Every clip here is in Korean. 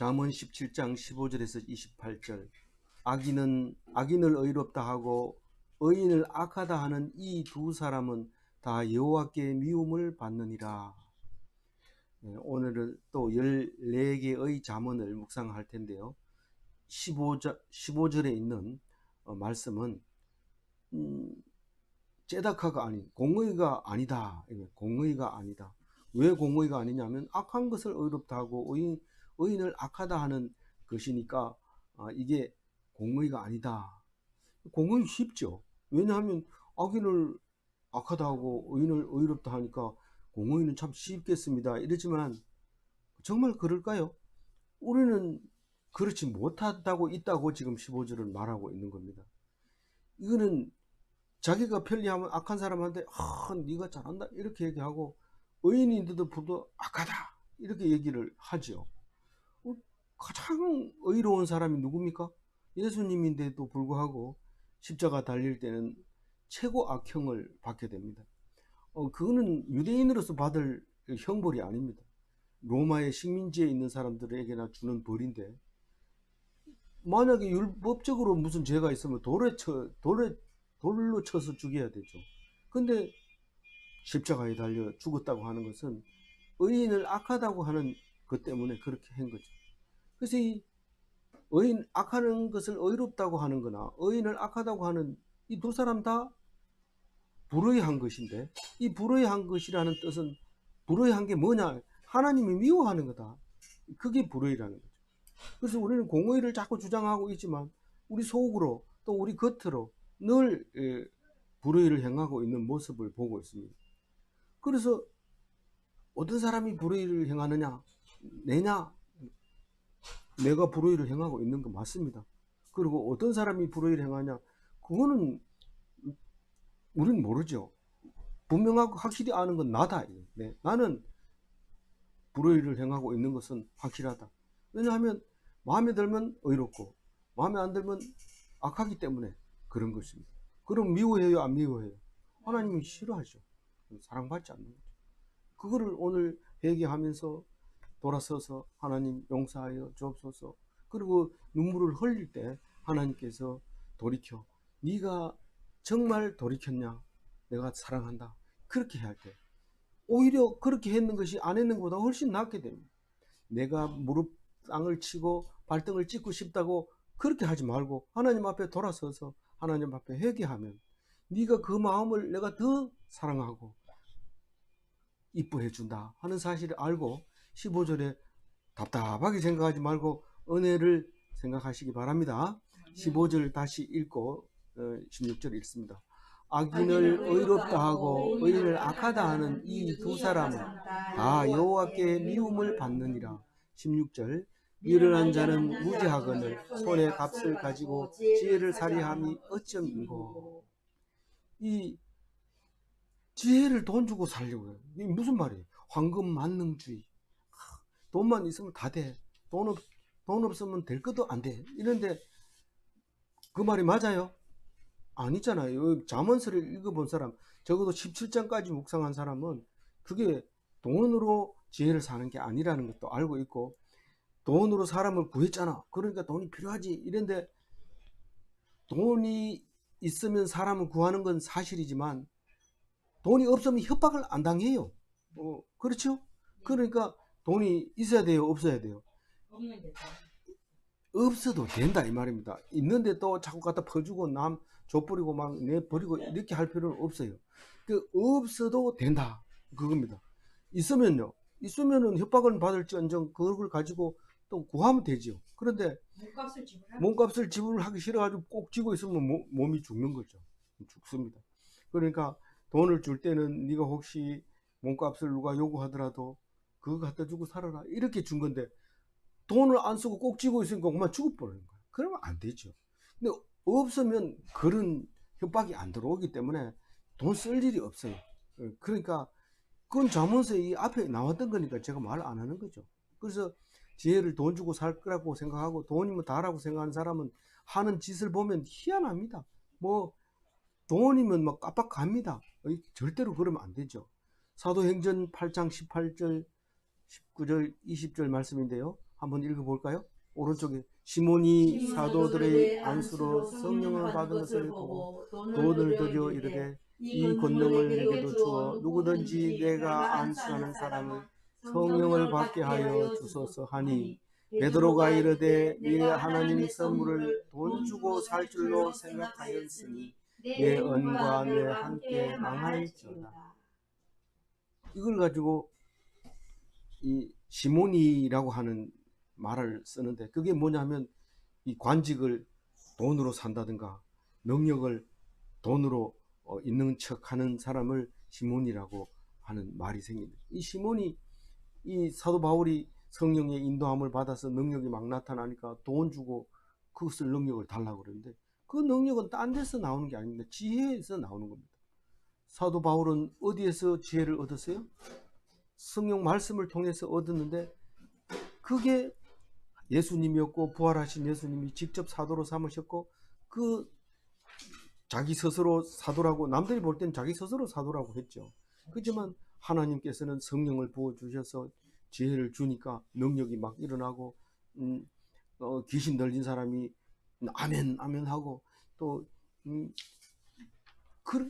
잠언 17장 15절에서 28절. 악인을 의롭다 하고 의인을 악하다 하는 이 두 사람은 다 여호와께 미움을 받느니라. 오늘은 또 14개의 잠언을 묵상할 텐데요. 15절에 있는 말씀은 제다카가 아닌 공의가 아니다. 공의가 아니다. 왜 공의가 아니냐면 악한 것을 의롭다 하고 의인을 악하다 하는 것이니까 이게 공의가 아니다. 공의 쉽죠. 왜냐하면 악인을 악하다 하고 의인을 의롭다 하니까 공의는 참 쉽겠습니다. 이러지만 정말 그럴까요? 우리는 그렇지 못하다고 있다고 지금 15절을 말하고 있는 겁니다. 이거는 자기가 편리하면 악한 사람한테 네가 잘한다 이렇게 얘기하고 의인인데도 불구하고 악하다 이렇게 얘기를 하죠. 가장 의로운 사람이 누굽니까? 예수님인데도 불구하고 십자가 달릴 때는 최고 악형을 받게 됩니다. 그거는 유대인으로서 받을 형벌이 아닙니다. 로마의 식민지에 있는 사람들에게나 주는 벌인데, 만약에 율법적으로 무슨 죄가 있으면 돌로 쳐서 죽여야 되죠. 근데 십자가에 달려 죽었다고 하는 것은 의인을 악하다고 하는 것 때문에 그렇게 한 거죠. 그래서 이 의인 악하는 것을 의롭다고 하는 거나 의인을 악하다고 하는 이 두 사람 다 불의한 것인데, 이 불의한 것이라는 뜻은 불의한 게 뭐냐? 하나님이 미워하는 거다. 그게 불의라는 거죠. 그래서 우리는 공의를 자꾸 주장하고 있지만 우리 속으로 또 우리 겉으로 늘 불의를 행하고 있는 모습을 보고 있습니다. 그래서 어떤 사람이 불의를 행하느냐? 내가 불의를 행하고 있는 거 맞습니다. 그리고 어떤 사람이 불의를 행하냐? 그거는 우리는 모르죠. 분명하고 확실히 아는 건 나다. 네, 나는 불의를 행하고 있는 것은 확실하다. 왜냐하면 마음에 들면 의롭고 마음에 안 들면 악하기 때문에 그런 것입니다. 그럼 미워해요, 안 미워해요? 하나님이 싫어하죠. 사랑받지 않는 거죠. 그거를 오늘 회개하면서 돌아서서 하나님 용서하여 주옵소서. 그리고 눈물을 흘릴 때 하나님께서 돌이켜, 네가 정말 돌이켰냐? 내가 사랑한다. 그렇게 할 때 오히려 그렇게 했는 것이 안 했는 것보다 훨씬 낫게 됩니다. 내가 무릎 땅을 치고 발등을 찍고 싶다고 그렇게 하지 말고 하나님 앞에 돌아서서 하나님 앞에 회개하면 네가 그 마음을 내가 더 사랑하고 이뻐해 준다 하는 사실을 알고 15절에 답답하게 생각하지 말고 은혜를 생각하시기 바랍니다. 15절 다시 읽고 16절 읽습니다. 악인을 의롭다 하고 의인을 악하다 하는 이 두 사람은 다 여호와께 미움을 받느니라. 16절 미련한 자는 무지하거늘 손에 값을 가지고 지혜를 살이함이 어쩜인고. 이 지혜를 돈 주고 살려고 해요. 이게 무슨 말이에요? 황금 만능주의. 돈만 있으면 다 돼. 돈 없으면 될 것도 안 돼. 이런데 그 말이 맞아요? 아니잖아요. 잠언서를 읽어본 사람, 적어도 17장까지 묵상한 사람은 그게 돈으로 지혜를 사는 게 아니라는 것도 알고 있고, 돈으로 사람을 구했잖아. 그러니까 돈이 필요하지. 이런데 돈이 있으면 사람을 구하는 건 사실이지만 돈이 없으면 협박을 안 당해요. 그렇죠? 그러니까 돈이 있어야 돼요, 없어야 돼요? 없어도 된다 이 말입니다. 있는데 또 자꾸 갖다 퍼주고 남 줘버리고 막 내버리고 이렇게 할 필요는 없어요. 그 없어도 된다 그겁니다. 있으면은 협박을 받을지언정 그걸 가지고 또 구하면 되죠. 그런데 몸값을 지불하기 싫어가지고 꼭 쥐고 있으면 몸이 죽는 거죠. 죽습니다. 그러니까 돈을 줄 때는 네가 혹시 몸값을 누가 요구하더라도 그거 갖다 주고 살아라 이렇게 준 건데, 돈을 안 쓰고 꼭 쥐고 있으니까 그만 죽어버리는 거예요. 그러면 안 되죠. 근데 없으면 그런 협박이 안 들어오기 때문에 돈 쓸 일이 없어요. 그러니까 그건 잠언서에 이 앞에 나왔던 거니까 제가 말 안 하는 거죠. 그래서 지혜를 돈 주고 살 거라고 생각하고 돈이면 다라고 생각하는 사람은 하는 짓을 보면 희한합니다. 뭐 돈이면 막 깜빡합니다. 절대로 그러면 안 되죠. 사도행전 8장 18절 19절 20절 말씀인데요. 한번 읽어볼까요? 오른쪽에 시몬이 사도들의 안수로 성령을 받은 것을 보고 돈을 들여 이르되 이 권능을 내게도 주어 누구든지 내가 안수하는 사람을 성령을 받게 하여 주소서 하니 베드로가 이르되 네가 하나님의 선물을 돈 주고 살 줄로 생각하였으니 내恩과 내 함께 망할지어다. 이걸 가지고 이 시몬이라고 하는 말을 쓰는데 그게 뭐냐면 이 관직을 돈으로 산다든가 능력을 돈으로 있는 척하는 사람을 시몬이라고 하는 말이 생깁니다. 이 시몬이 이 사도 바울이 성령의 인도함을 받아서 능력이 막 나타나니까 돈 주고 그것을 능력을 달라고 그러는데 그 능력은 딴 데서 나오는 게 아닙니다. 지혜에서 나오는 겁니다. 사도 바울은 어디에서 지혜를 얻었어요? 성령 말씀을 통해서 얻었는데 그게 예수님이었고 부활하신 예수님이 직접 사도로 삼으셨고 그 자기 스스로 사도라고 남들이 볼 땐 자기 스스로 사도라고 했죠. 그렇지만 하나님께서는 성령을 부어주셔서 지혜를 주니까 능력이 막 일어나고 귀신 들린 사람이 아멘 아멘 하고 또 그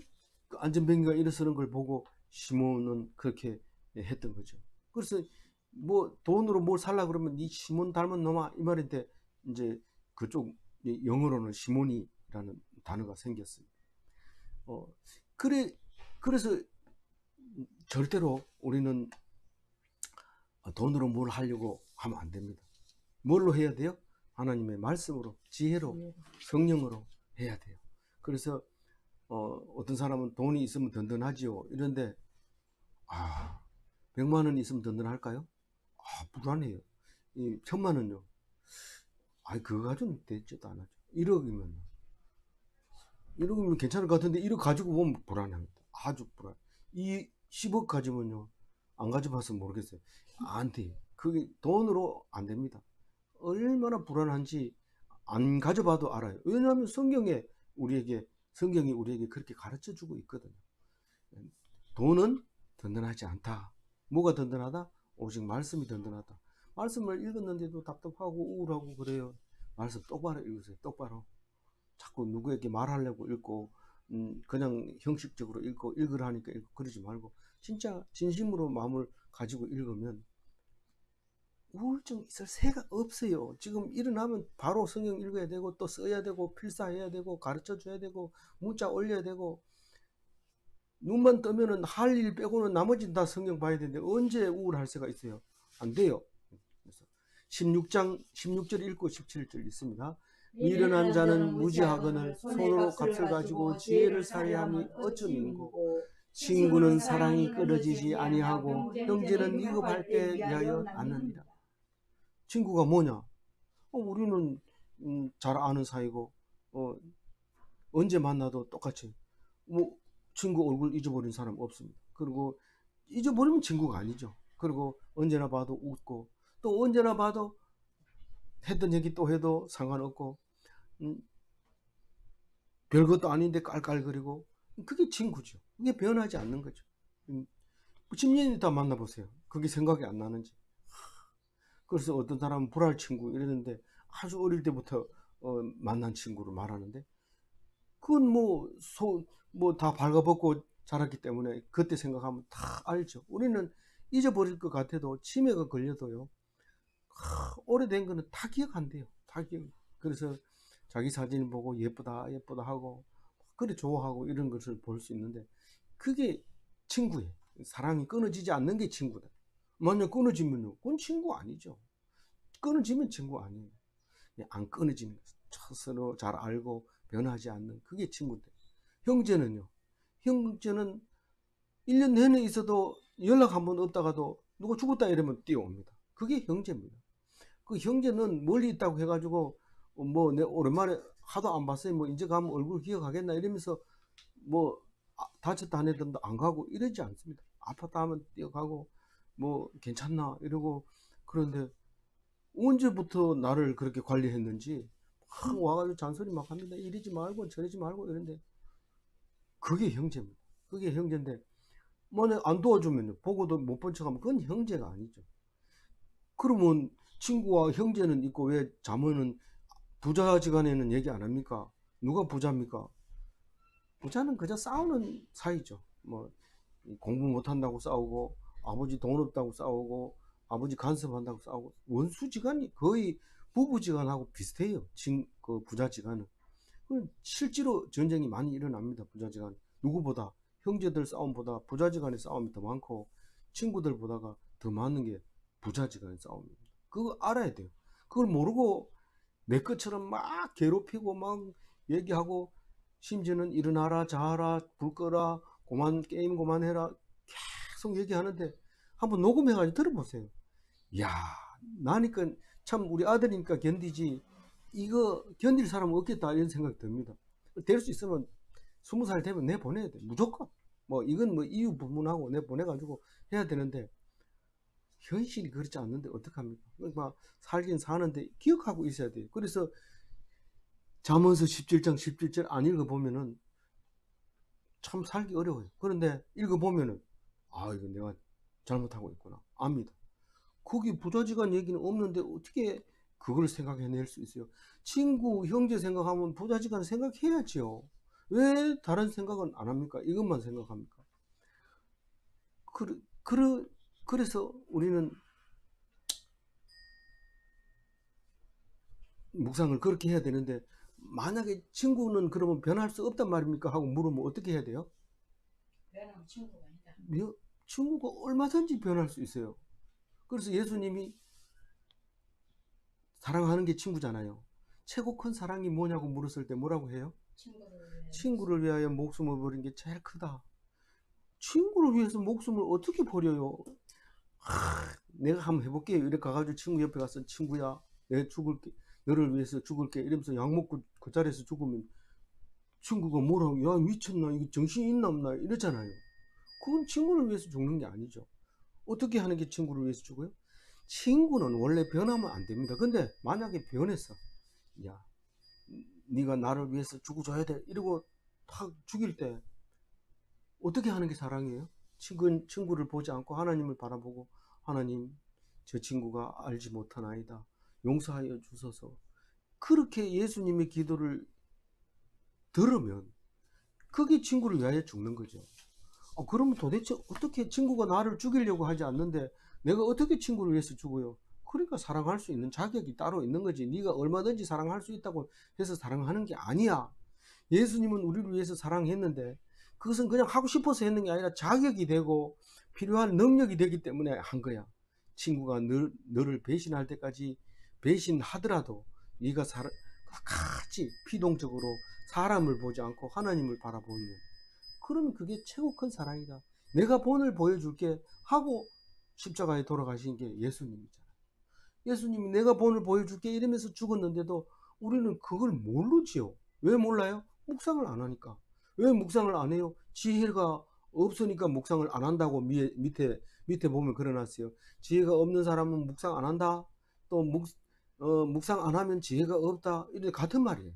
안전뱅이가 일어서는 걸 보고 시몬은 그렇게 했던 거죠. 그래서 뭐 돈으로 뭘 살라 그러면 이 시몬 닮은 놈아 이 말인데 이제 그쪽 영어로는 시몬이라는 단어가 생겼어요. 그래서 절대로 우리는 돈으로 뭘 하려고 하면 안 됩니다. 뭘로 해야 돼요? 하나님의 말씀으로, 지혜로, 성령으로 해야 돼요. 그래서 어떤 사람은 돈이 있으면 든든하지요. 이런데 100만 원 있으면 든든할까요? 불안해요. 이 1000만 원요. 그거 가지고는 되지도 않아죠. 1억이면 괜찮을 것 같은데 1억 가지고 보면 불안합니다. 아주 불안. 이 10억 가지면요. 안 가져봐서 모르겠어요. 안 돼요. 그게 돈으로 안 됩니다. 얼마나 불안한지 안 가져봐도 알아요. 왜냐하면 성경이 우리에게 그렇게 가르쳐 주고 있거든요. 돈은 든든하지 않다. 뭐가 든든하다? 오직 말씀이 든든하다. 말씀을 읽었는데도 답답하고 우울하고 그래요. 말씀 똑바로 읽으세요. 똑바로. 자꾸 누구에게 말하려고 읽고 그냥 형식적으로 읽으라니까 읽고 그러지 말고 진짜 진심으로 마음을 가지고 읽으면 우울증 있을 새가 없어요. 지금 일어나면 바로 성경 읽어야 되고 또 써야 되고 필사해야 되고 가르쳐 줘야 되고 문자 올려야 되고 눈만 뜨면은 할 일 빼고는 나머지는 다 성경 봐야 되는데 언제 우울할 새가 있어요? 안 돼요. 그래서 16절 읽고 17절 있습니다. 미련한 자는 무지하거늘 손으로 값을 가지고 지혜를 살해함이 어쩌민고 친구는 사랑이 끊어지지 아니하고 형제는 위급할 때 위하여 낳느니라. 친구가 뭐냐? 우리는 잘 아는 사이고 언제 만나도 똑같이 뭐 친구 얼굴 잊어버린 사람 없습니다. 그리고 잊어버리면 친구가 아니죠. 그리고 언제나 봐도 웃고 또 언제나 봐도 했던 얘기 또 해도 상관없고 별것도 아닌데 깔깔거리고 그게 친구죠. 그게 변하지 않는 거죠. 10년이 다 만나보세요. 그게 생각이 안 나는지. 그래서 어떤 사람은 불알 친구 이러는데 아주 어릴 때부터 만난 친구를 말하는데 그건 뭐 다 발가벗고 자랐기 때문에 그때 생각하면 다 알죠. 우리는 잊어버릴 것 같아도 치매가 걸려도요. 오래된 거는 다 기억한대요. 다 기억. 그래서 자기 사진 보고 예쁘다 예쁘다 하고 그래 좋아하고 이런 것을 볼 수 있는데 그게 친구예요. 사랑이 끊어지지 않는 게 친구다. 만약 끊어지면요, 그건 친구 아니죠. 끊어지면 친구 아니에요. 안 끊어지는 것, 스스로 잘 알고 변하지 않는 그게 친구인데 형제는요. 형제는 1년 내내 있어도 연락 한 번 없다가도 누가 죽었다 이러면 뛰어옵니다. 그게 형제입니다. 그 형제는 멀리 있다고 해가지고 뭐 내 오랜만에 하도 안 봤어요. 뭐 이제 가면 얼굴 기억하겠나 이러면서 뭐 다쳤다 안 했던데 안 가고 이러지 않습니다. 아팠다 하면 뛰어가고 뭐 괜찮나 이러고 그런데 언제부터 나를 그렇게 관리했는지 막 와가지고 잔소리 막 합니다. 이러지 말고 저러지 말고 이런데 그게 형제입니다. 그게 형제인데 만약 안 도와주면 보고도 못 본 척하면 그건 형제가 아니죠. 그러면 친구와 형제는 있고 왜 자매는 부자지간에는 얘기 안 합니까? 누가 부자입니까? 부자는 그저 싸우는 사이죠. 뭐 공부 못한다고 싸우고, 아버지 돈 없다고 싸우고, 아버지 간섭한다고 싸우고, 원수지간이 거의 부부지간하고 비슷해요. 그 부자지간은. 실제로 전쟁이 많이 일어납니다. 부자지간. 누구보다 형제들 싸움보다 부자지간의 싸움이 더 많고, 친구들보다가 더 많은 게 부자지간의 싸움입니다. 그거 알아야 돼요. 그걸 모르고 내 것처럼 막 괴롭히고 막 얘기하고, 심지어는 일어나라 자라 불 꺼라 게임 그만해라 계속 얘기하는데 한번 녹음해가지고 들어보세요. 야, 나니까 참 우리 아들이니까 견디지 이거 견딜 사람은 없겠다 이런 생각이 듭니다. 될 수 있으면 20살 되면 내보내야 돼. 무조건. 뭐 이건 뭐 이유 부문하고 내보내가지고 해야 되는데 현실이 그렇지 않는데 어떡합니까? 막 살긴 사는데 기억하고 있어야 돼요. 그래서 잠언서 17장 17절 안 읽어보면은 참 살기 어려워요. 그런데 읽어보면은 이거 내가 잘못하고 있구나 압니다. 거기 부자지간 얘기는 없는데 어떻게 그걸 생각해낼 수 있어요? 친구, 형제 생각하면 부자지간 생각해야지요. 왜 다른 생각은 안 합니까? 이것만 생각합니까? 그래서 우리는 묵상을 그렇게 해야 되는데, 만약에 친구는 그러면 변할 수 없단 말입니까? 하고 물으면 어떻게 해야 돼요? 변하면 친구가 아니다. 친구가 얼마든지 변할 수 있어요. 그래서 예수님이 사랑하는 게 친구잖아요. 최고 큰 사랑이 뭐냐고 물었을 때 뭐라고 해요? 친구를 위하여 목숨을 버린 게 제일 크다. 친구를 위해서 목숨을 어떻게 버려요? 내가 한번 해볼게요. 이렇게 가가지고 친구 옆에 가서, 친구야 내가 죽을게, 너를 위해서 죽을게 이러면서 약 먹고 그 자리에서 죽으면 친구가 뭐라고, 야 미쳤나, 이거 정신 있나 없나 이러잖아요. 그건 친구를 위해서 죽는 게 아니죠. 어떻게 하는 게 친구를 위해서 죽어요? 친구는 원래 변하면 안 됩니다. 근데 만약에 변했어, 야 네가 나를 위해서 죽어줘야 돼 이러고 탁 죽일 때 어떻게 하는 게 사랑이에요? 친구를 보지 않고 하나님을 바라보고, 하나님 저 친구가 알지 못하나이다 용서하여 주소서, 그렇게 예수님의 기도를 들으면 그게 친구를 위하여 죽는 거죠. 그러면 도대체 어떻게, 친구가 나를 죽이려고 하지 않는데 내가 어떻게 친구를 위해서 죽어요? 그러니까 사랑할 수 있는 자격이 따로 있는 거지. 네가 얼마든지 사랑할 수 있다고 해서 사랑하는 게 아니야. 예수님은 우리를 위해서 사랑했는데 그것은 그냥 하고 싶어서 했는 게 아니라 자격이 되고 필요한 능력이 되기 때문에 한 거야. 친구가 너를 배신할 때까지 배신하더라도 네가 같이 피동적으로 사람을 보지 않고 하나님을 바라보면, 그러면 그게 최고 큰 사랑이다. 내가 본을 보여줄게 하고 십자가에 돌아가신 게 예수님이잖아요. 예수님이 내가 본을 보여줄게 이러면서 죽었는데도 우리는 그걸 모르지요. 왜 몰라요? 묵상을 안 하니까. 왜 묵상을 안 해요? 지혜가 없으니까 묵상을 안 한다고 밑에 보면 그려놨어요. 지혜가 없는 사람은 묵상 안 한다. 또 묵상 안 하면 지혜가 없다. 이런 같은 말이에요.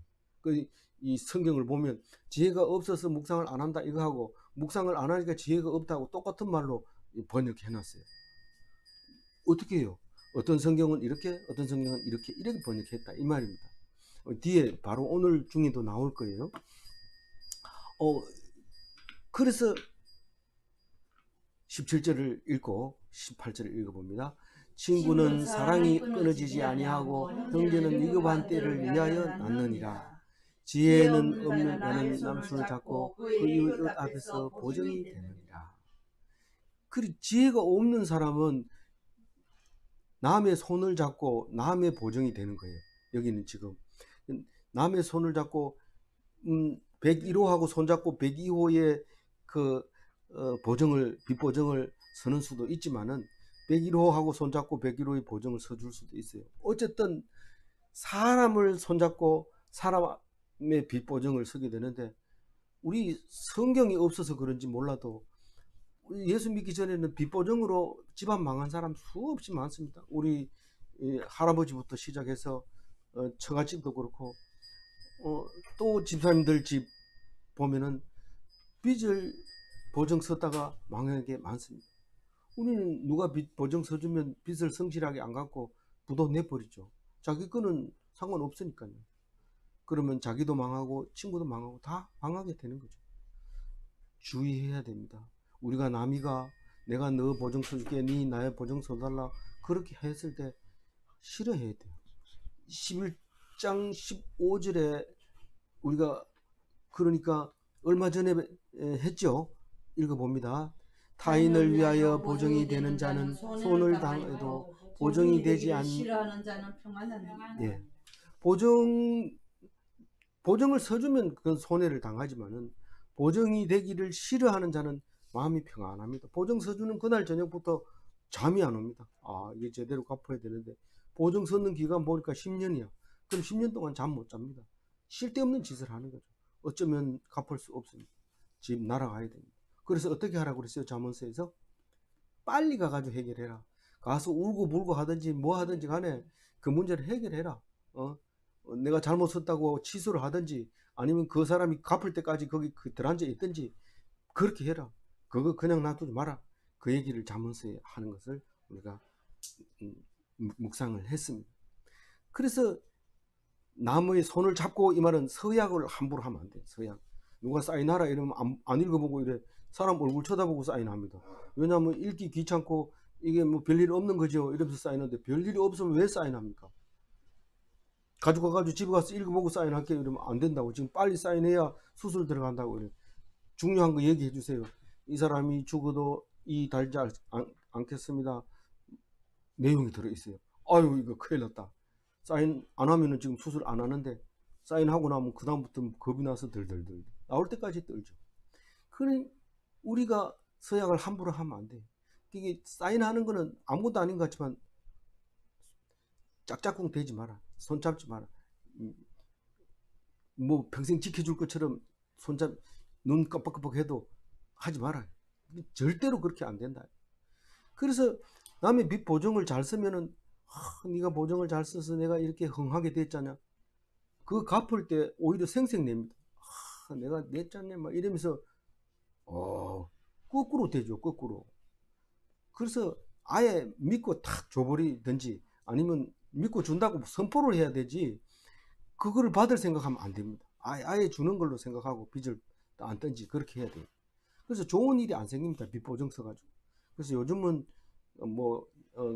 이 성경을 보면 지혜가 없어서 묵상을 안 한다 이거하고 묵상을 안 하니까 지혜가 없다고 똑같은 말로 번역해 놨어요. 어떻게 해요? 어떤 성경은 이렇게, 어떤 성경은 이렇게 번역했다 이 말입니다. 뒤에 바로 오늘 중에도 나올 거예요. 그래서 17절을 읽고 18절을 읽어봅니다. 친구는 사랑이 끊어지지 아니하고 형제는 위급한 때를 위하여 낳느니라. 지혜는 없는 자는 남순을 잡고 그 이웃 앞에서 보정이 되느니라. 그리고 지혜가 없는 사람은 남의 손을 잡고 남의 보정이 되는 거예요. 여기는 지금 남의 손을 잡고 101호하고 손잡고 102호의 그 빗보정을 서는 수도 있지만은 101호하고 손잡고 101호의 보정을 서줄 수도 있어요. 어쨌든 사람을 손잡고 사람의 빗보정을 서게 되는데, 우리 성경이 없어서 그런지 몰라도 예수 믿기 전에는 빗보정으로 집안 망한 사람 수없이 많습니다. 우리 할아버지부터 시작해서 처갓집도 그렇고 또 집사님들 집 보면은 빚을 보정 썼다가 망한 게 많습니다. 우리는 누가 빚 보정 서주면 빚을 성실하게 안 갚고 부도 내버리죠. 자기 거는 상관없으니까요. 그러면 자기도 망하고 친구도 망하고 다 망하게 되는 거죠. 주의해야 됩니다. 우리가 남이가 내가 너 보증 서줄게, 니 나의 보증 서달라 그렇게 했을 때 싫어해야 돼요. 11장 15절에 우리가 그러니까 얼마 전에 했죠. 읽어봅니다. 타인을 위하여 보증이 되는 자는 손을 당해도 보증이 되지 않는 싫어하는 자는 평안한 예. 보증을 서주면 그건 손해를 당하지만은 보증이 되기를 싫어하는 자는 마음이 평안합니다. 보증 서주는 그날 저녁부터 잠이 안 옵니다. 아, 이게 제대로 갚아야 되는데 보증 서는 기간 보니까 10년이야. 그럼 10년 동안 잠 못 잡니다. 쓸데없는 짓을 하는 거죠. 어쩌면 갚을 수 없으니까 집 날아가야 됩니다. 그래서 어떻게 하라고 그랬어요? 잠언서에서 빨리 가가지고 해결해라. 가서 울고 불고 하든지 뭐 하든지 간에 그 문제를 해결해라. 내가 잘못 썼다고 취소를 하든지 아니면 그 사람이 갚을 때까지 거기 들어앉아 있든지 그렇게 해라. 그거 그냥 놔두지 마라. 그 얘기를 잠언서에 하는 것을 우리가 묵상을 했습니다. 그래서 나무의 손을 잡고 이 말은 서약을 함부로 하면 안 돼. 서약. 누가 사인하라 이러면 안 읽어보고 이래 사람 얼굴 쳐다보고 사인합니다. 왜냐하면 읽기 귀찮고 이게 뭐 별일 없는 거죠. 이러면서 사인하는데 별일이 없으면 왜 사인합니까? 가지고 가가지고 집에 가서 읽어보고 사인할게요. 이러면 안 된다고. 지금 빨리 사인해야 수술 들어간다고. 이래. 중요한 거 얘기해 주세요. 이 사람이 죽어도 이 달지 않겠습니다. 내용이 들어있어요. 아유 이거 큰일 났다. 사인 안 하면은 지금 수술 안 하는데 사인하고 나면 그 다음부터 겁이 나서 덜덜덜 나올 때까지 떨죠. 그래 우리가 서약을 함부로 하면 안 돼. 이게 사인하는 거는 아무것도 아닌 것 같지만 짝짝꿍 대지 마라. 손 잡지 마라. 뭐 평생 지켜줄 것처럼 눈 깜빡깜빡 해도 하지 마라. 절대로 그렇게 안 된다. 그래서 남의 빚 보증을 잘 쓰면은 네가 보증을 잘 써서 내가 이렇게 흥하게 됐잖아. 그거 갚을 때 오히려 생색냅니다. 내가 냈잖아 막 이러면서 거꾸로 되죠. 거꾸로. 그래서 아예 믿고 탁 줘버리든지 아니면 믿고 준다고 선포를 해야 되지 그거를 받을 생각하면 안 됩니다. 아예 주는 걸로 생각하고 빚을 안 던지 그렇게 해야 돼요. 그래서 좋은 일이 안 생깁니다. 빚 보증 써가지고. 그래서 요즘은 뭐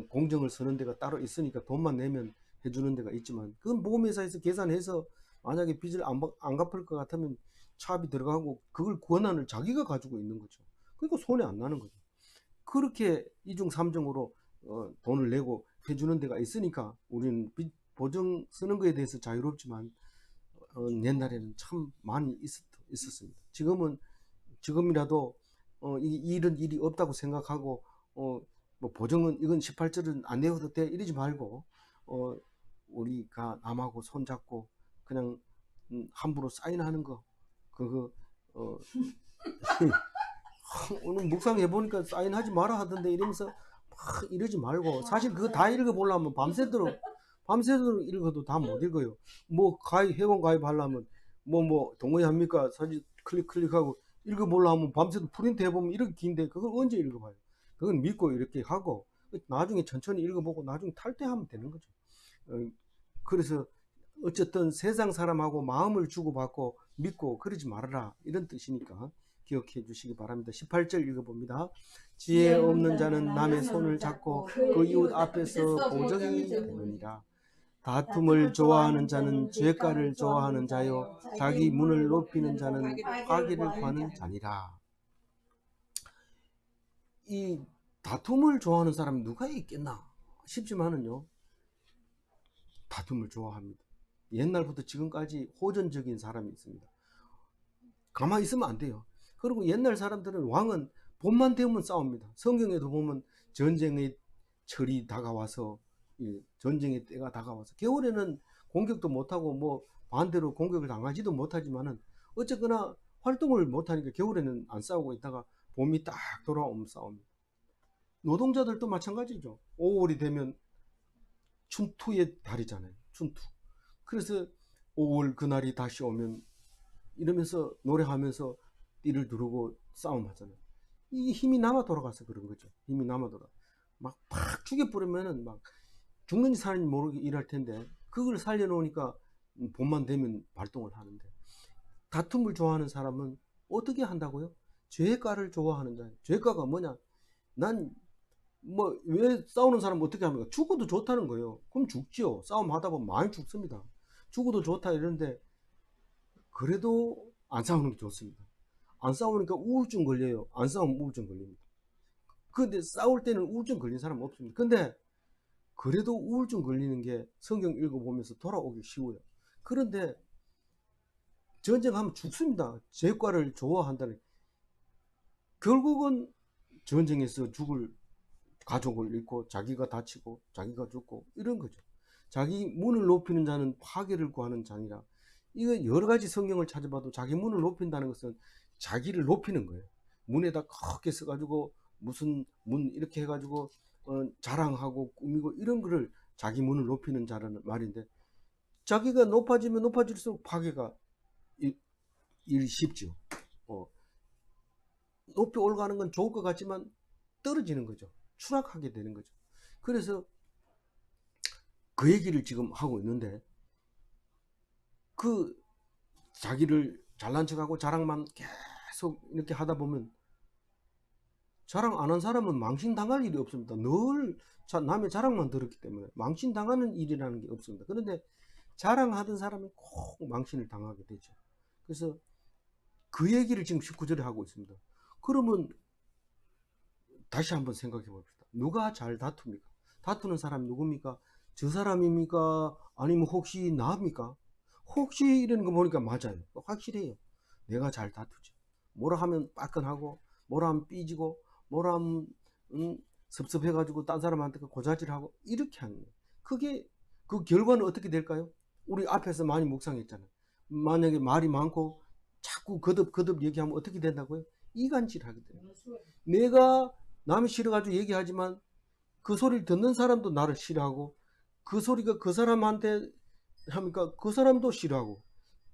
공정을 서는 데가 따로 있으니까 돈만 내면 해주는 데가 있지만 그건 보험회사에서 계산해서 만약에 빚을 안 갚을 것 같으면 차압이 들어가고 그걸 권한을 자기가 가지고 있는 거죠. 그러니까 손해 안 나는 거죠. 그렇게 이중 삼중으로 돈을 내고 해주는 데가 있으니까 우리는 빚 보증 쓰는 거에 대해서 자유롭지만 옛날에는 참 많이 있었습니다. 지금이라도 이런 일이 없다고 생각하고 뭐 보증은 이건 18절은 안 내어도 돼 이러지 말고 우리가 남하고 손잡고 그냥 함부로 사인하는 거 그거 오늘 묵상해 보니까 사인하지 마라 하던데 이러면서 막 이러지 말고 사실 그거 다 읽어보려면 밤새도록 읽어도 다 못 읽어요. 뭐 회원 가입하려면 뭐 동호회 합니까? 사진 클릭하고 읽어보려면 밤새도 프린트 해보면 이렇게 긴데 그걸 언제 읽어봐요. 그건 믿고 이렇게 하고 나중에 천천히 읽어보고 나중에 탈퇴하면 되는 거죠. 그래서 어쨌든 세상 사람하고 마음을 주고받고 믿고 그러지 말아라 이런 뜻이니까 기억해 주시기 바랍니다. 18절 읽어봅니다. 지혜 없는 자는 남의 손을 잡고 그 이웃 앞에서 보정이 되느니라. 다툼을 좋아하는 자는 죄가를 좋아하는 자요 자기 문을 높이는 자는 화기를 구하는 자니라. 이 다툼을 좋아하는 사람이 누가 있겠나 싶지만은요 다툼을 좋아합니다. 옛날부터 지금까지 호전적인 사람이 있습니다. 가만히 있으면 안 돼요. 그리고 옛날 사람들은 왕은 봄만 되면 싸웁니다. 성경에도 보면 전쟁의 철이 다가와서 전쟁의 때가 다가와서 겨울에는 공격도 못하고 뭐 반대로 공격을 당하지도 못하지만은 어쨌거나 활동을 못하니까 겨울에는 안 싸우고 있다가 봄이 딱 돌아오면 싸웁니다. 노동자들도 마찬가지죠. 5월이 되면 춘투의 달이잖아요. 춘투. 그래서 5월 그날이 다시 오면 이러면서 노래하면서 띠를 두르고 싸움하잖아요. 이 힘이 남아 돌아가서 그런 거죠. 힘이 남아 돌아. 막 팍 죽여버리면은 막 죽는지 사는지 모르게 일할 텐데 그걸 살려놓으니까 봄만 되면 발동을 하는데, 다툼을 좋아하는 사람은 어떻게 한다고요? 죄가를 좋아하는 자예요. 죄가가 뭐냐? 난 뭐 왜 싸우는 사람은 어떻게 합니까? 죽어도 좋다는 거예요. 그럼 죽지요. 싸움 하다 보면 많이 죽습니다. 죽어도 좋다 이러는데 그래도 안 싸우는 게 좋습니다. 안 싸우니까 우울증 걸려요. 안 싸우면 우울증 걸립니다. 근데 싸울 때는 우울증 걸린 사람 없습니다. 근데 그래도 우울증 걸리는 게 성경 읽어보면서 돌아오기 쉬워요. 그런데 전쟁하면 죽습니다. 죄과를 좋아한다는, 결국은 전쟁에서 죽을 가족을 잃고 자기가 다치고 자기가 죽고 이런 거죠. 자기 문을 높이는 자는 파괴를 구하는 자니라. 이거 여러 가지 성경을 찾아봐도 자기 문을 높인다는 것은 자기를 높이는 거예요. 문에다 크게 써가지고 무슨 문 이렇게 해가지고 자랑하고 꾸미고 이런 거를 자기 문을 높이는 자라는 말인데, 자기가 높아지면 높아질수록 파괴가 일이 쉽죠. 높이 올라가는 건 좋을 것 같지만 떨어지는 거죠. 추락하게 되는 거죠. 그래서 그 얘기를 지금 하고 있는데, 그 자기를 잘난 척하고 자랑만 계속 이렇게 하다 보면 자랑 안 한 사람은 망신당할 일이 없습니다. 늘 남의 자랑만 들었기 때문에 망신당하는 일이라는 게 없습니다. 그런데 자랑하던 사람은 꼭 망신을 당하게 되죠. 그래서 그 얘기를 지금 19절에 하고 있습니다. 그러면 다시 한번 생각해 봅시다. 누가 잘 다툽니까? 다투는 사람이 누굽니까? 저 사람입니까? 아니면 혹시 나입니까? 혹시 이러는 거 보니까 맞아요. 확실해요. 내가 잘 다투죠. 뭐라 하면 빠끈하고, 뭐라 하면 삐지고, 뭐라 하면 섭섭해가지고 딴 사람한테 고자질하고 이렇게 하는 거예요. 그게 그 결과는 어떻게 될까요? 우리 앞에서 많이 묵상했잖아요. 만약에 말이 많고 자꾸 거듭 얘기하면 어떻게 된다고요? 이간질하게 돼요. 내가 남이 싫어가지고 얘기하지만 그 소리를 듣는 사람도 나를 싫어하고, 그 소리가 그 사람한테 하니까 그 사람도 싫어하고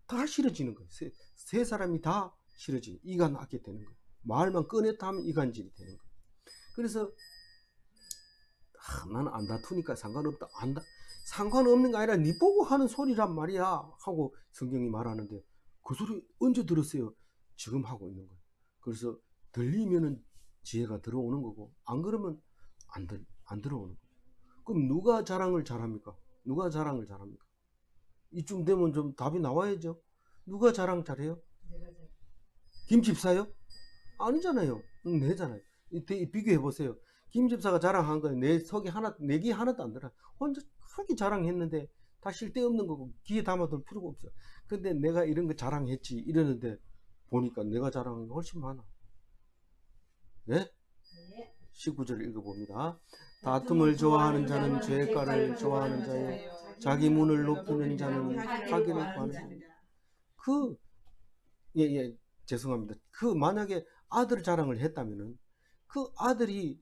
다 싫어지는 거예요. 세 사람이 다 싫어지고 이간하게 되는 거예요. 말만 꺼냈다 하면 이간질이 되는 거예요. 그래서 나는 안 다투니까 상관없다. 상관없는 게 아니라 니 보고 하는 소리란 말이야 하고 성경이 말하는데, 그 소리 언제 들었어요? 지금 하고 있는 거예요. 그래서 들리면은 지혜가 들어오는 거고, 안 그러면 안 들어오는 거예요. 그럼 누가 자랑을 잘합니까? 누가 자랑을 잘합니까? 이쯤 되면 좀 답이 나와야죠. 누가 자랑 잘해요? 김 집사요? 아니잖아요. 내잖아요. 비교해 보세요. 김 집사가 자랑한 건 내 내기 하나도 안 들어. 혼자 하게 자랑했는데 다 쓸데없는 거고 귀에 담아둘 필요가 없어. 근데 내가 이런 거 자랑했지 이러는데 보니까 내가 자랑한 게 훨씬 많아. 네? 19절 읽어봅니다. 다툼을 좋아하는 자는 죄가를 좋아하는 자요, 자기 문을 높이는 자는 파괴를 구하는 자요. 죄송합니다. 만약에 아들 자랑을 했다면은 그 아들이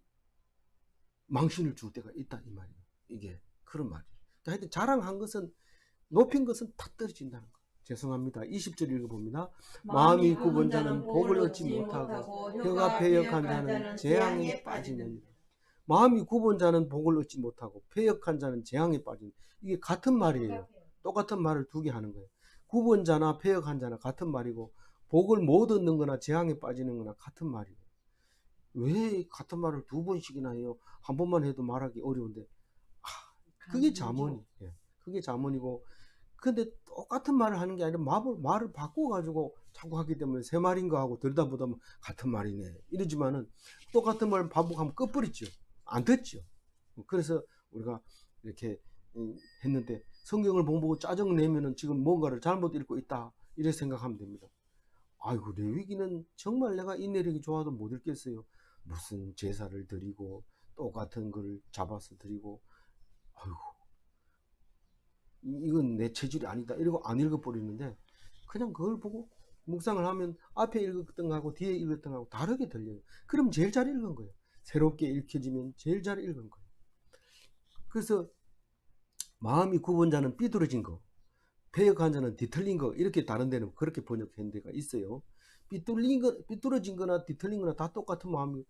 망신을 줄 때가 있다 이 말이에요. 이게 그런 말이에요. 하여튼 자랑한 것은, 높인 것은 다 떨어진다는 거. 죄송합니다. 20절 읽어봅니다. 마음이 굽은 자는 복을 얻지 못하고 혀가 패역한 자는 재앙에 빠지느니라. 마음이 굽은 자는 복을 얻지 못하고 패역한 자는 재앙에 빠지는, 이게 같은 말이에요. 똑같은 말을 두 개 하는 거예요. 굽은 자나 패역한 자나 같은 말이고, 복을 못 얻는 거나 재앙에 빠지는 거나 같은 말이에요. 왜 같은 말을 두 번씩이나 해요? 한 번만 해도 말하기 어려운데, 그게 자문이. 그게 자문이고, 근데 똑같은 말을 하는 게 아니라 말을 바꿔가지고 자꾸 하기 때문에 새 말인가 하고 들여다보다 같은 말이네 이러지만은, 똑같은 말을 반복하면 끝버리죠. 안 듣죠. 그래서 우리가 이렇게 했는데, 성경을 보고 짜증 내면은 지금 뭔가를 잘못 읽고 있다 이렇게 생각하면 됩니다. 아이고, 레위기는 정말 내가 이 내력이 좋아도 못 읽겠어요. 무슨 제사를 드리고 똑같은 걸 잡아서 드리고, 아이고 이건 내 체질이 아니다 이러고 안 읽어버리는데, 그냥 그걸 보고 묵상을 하면 앞에 읽었던 거하고 뒤에 읽었던 거하고 다르게 들려요. 그럼 제일 잘 읽은 거예요. 새롭게 읽혀지면 제일 잘 읽은 거예요. 그래서 마음이 굽은 자는 삐뚤어진 거, 패역한 자는 뒤틀린 거, 이렇게 다른 데는 그렇게 번역한 데가 있어요. 삐뚤어진 거나 뒤틀린 거나 다 똑같은 마음이,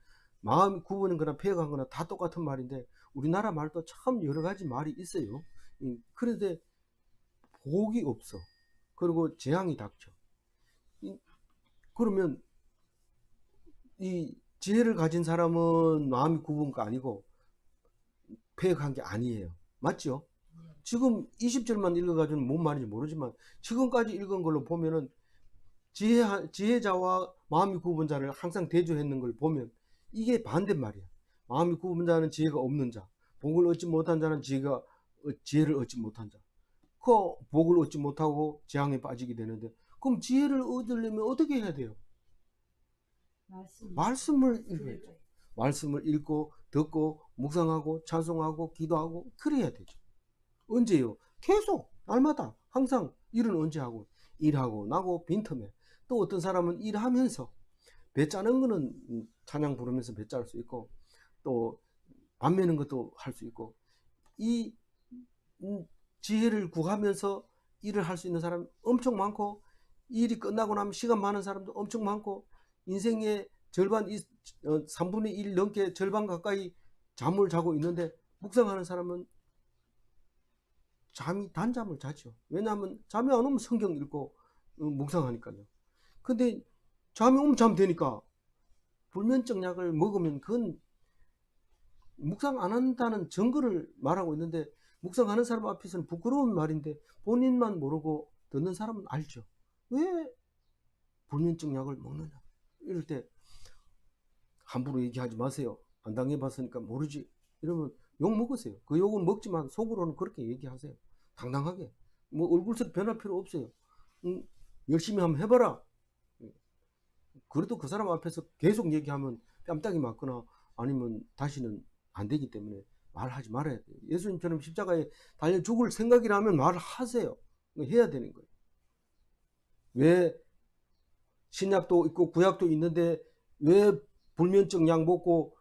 마음이 굽어는 거나 폐역한 거나 다 똑같은 말인데 우리나라 말도 참 여러 가지 말이 있어요. 그런데 복이 없어. 그리고 재앙이 닥쳐. 그러면 이 지혜를 가진 사람은 마음이 굽은 거 아니고 폐역한 게 아니에요. 맞죠? 지금 20절만 읽어가지고는 뭔 말인지 모르지만 지금까지 읽은 걸로 보면은 지혜자와 마음이 굽은 자를 항상 대조했는 걸 보면 이게 반대말이야. 마음이 굽은 자는 지혜가 없는 자, 복을 얻지 못한 자는 지혜를 얻지 못한 자. 그 복을 얻지 못하고 재앙에 빠지게 되는데 그럼 지혜를 얻으려면 어떻게 해야 돼요? 말씀을 읽어야죠. 말씀을 읽고 듣고 묵상하고 찬송하고 기도하고 그래야 되죠. 언제요? 계속 날마다 항상 일은 언제 하고 일하고 나고 빈틈에 또 어떤 사람은 일하면서 배 짜는 거는 찬양 부르면서 배 짤 수 있고 또 밥 매는 것도 할 수 있고 이 지혜를 구하면서 일을 할 수 있는 사람 엄청 많고 일이 끝나고 나면 시간 많은 사람도 엄청 많고 인생의 절반 3분의 1 넘게 절반 가까이 잠을 자고 있는데 묵상하는 사람은 단잠을 자죠. 왜냐하면 잠이 안 오면 성경 읽고 묵상하니까요. 근데 잠이 오면 잠 되니까 불면증 약을 먹으면 그건 묵상 안 한다는 증거를 말하고 있는데 묵상하는 사람 앞에서는 부끄러운 말인데 본인만 모르고 듣는 사람은 알죠. 왜 불면증 약을 먹느냐. 이럴 때 함부로 얘기하지 마세요. 안 당해봤으니까 모르지. 이러면 욕 먹으세요. 그 욕은 먹지만 속으로는 그렇게 얘기하세요. 당당하게. 뭐 얼굴색 변할 필요 없어요. 열심히 한번 해봐라. 그래도 그 사람 앞에서 계속 얘기하면 뺨따기 맞거나 아니면 다시는 안 되기 때문에 말하지 말아야 돼요. 예수님처럼 십자가에 달려 죽을 생각이라면 말하세요. 해야 되는 거예요. 왜 신약도 있고 구약도 있는데 왜 불면증 약 먹고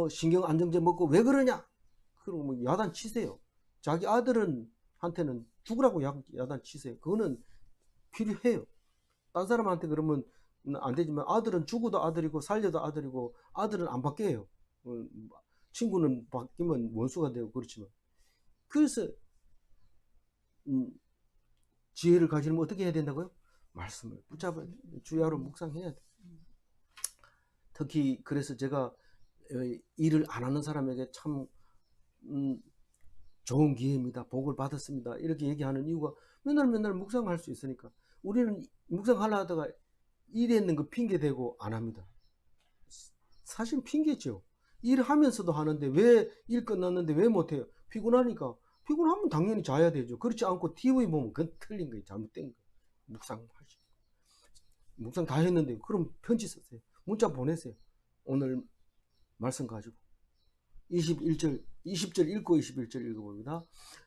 신경 안정제 먹고 왜 그러냐? 그리고 뭐 야단 치세요. 자기 아들은 한테는 죽으라고 야단 치세요. 그거는 필요해요. 딴 사람한테 그러면 안 되지만 아들은 죽어도 아들이고 살려도 아들이고 아들은 안 바뀌어요. 친구는 바뀌면 원수가 되고 그렇지만 그래서 지혜를 가지려면 어떻게 해야 된다고요? 말씀을 붙잡아야 돼. 주야로 묵상해야 돼. 특히 그래서 제가 일을 안 하는 사람에게 참 좋은 기회입니다. 복을 받았습니다. 이렇게 얘기하는 이유가 맨날 묵상할 수 있으니까. 우리는 묵상하려 하다가 일에 있는 거 핑계 대고 안 합니다. 사실 핑계죠. 일하면서도 하는데 왜 일 끝났는데 왜 못해요? 피곤하니까. 피곤하면 당연히 자야 되죠. 그렇지 않고 TV 보면 그건 틀린 거예요. 잘못된 거예요. 묵상하시고. 묵상 다 했는데 그럼 편지 쓰세요. 문자 보내세요. 오늘 말씀 가지고. 20절 읽고 21절 읽어봅니다.